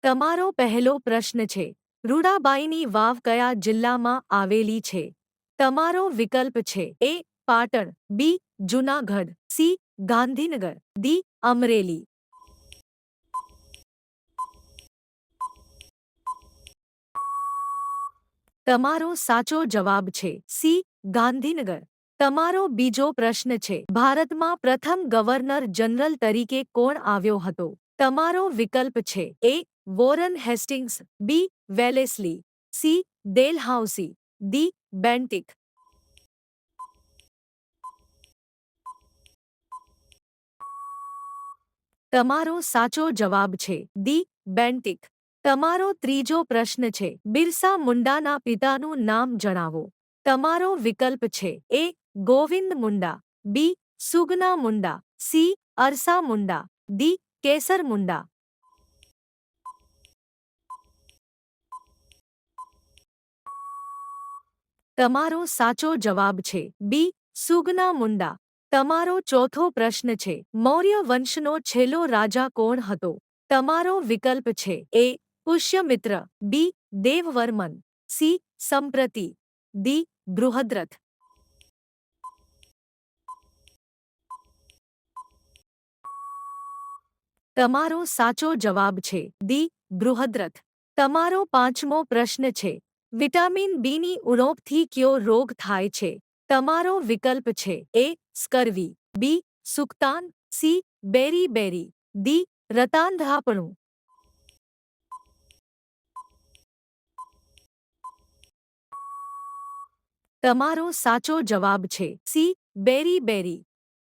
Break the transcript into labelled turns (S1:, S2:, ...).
S1: તમારો પહેલો પ્રશ્ન છે. રૂડાબાઈની વાવ કયા જિલ્લામાં આવેલી છે? તમારો વિકલ્પ છે એ. પાટણ, બી. જૂનાગઢ, સી. ગાંધીનગર, ડી. અમરેલી. તમારો સાચો જવાબ છે સી. ગાંધીનગર. તમારો બીજો પ્રશ્ન છે. ભારતમાં પ્રથમ ગવર્નર જનરલ તરીકે કોણ આવ્યો હતો? તમારો વિકલ્પ છે A. Warren Hastings, B. Wellesley, C. Dalhousie, D. Bentinck. તમારો સાચો જવાબ છે ડી. બેન્ટિક. તમારો ત્રીજો પ્રશ્ન છે. બિરસા મુંડાના પિતાનું નામ જણાવો. તમારો વિકલ્પ છે એ. ગોવિંદ મુંડા, બી. સુગના મુંડા, સી. અરસા મુંડા, ડી. કેસર મુંડા. તમારો સાચો જવાબ છે બી. સુગના મુંડા. તમારો ચોથો પ્રશ્ન છે. મૌર્ય વંશનો છેલ્લો રાજા કોણ હતો? તમારો વિકલ્પ છે એ. પુષ્યમિત્ર, બી. દેવવર્મન, સી. સંપ્રતિ, ડી. બૃહદ્રથ. તમારો સાચો જવાબ છે ડી. બૃહદ્રથ. તમારો પાંચમો પ્રશ્ન છે. વિટામિન બીની ઉણપથી કયો રોગ થાય છે? તમારો વિકલ્પ છે એ. સ્કર્વી, બી. સુક્તાન, સી. બેરી-બેરી, ડી. રતાંધાપણું. તમારો સાચો જવાબ છે સી. બેરી-બેરી.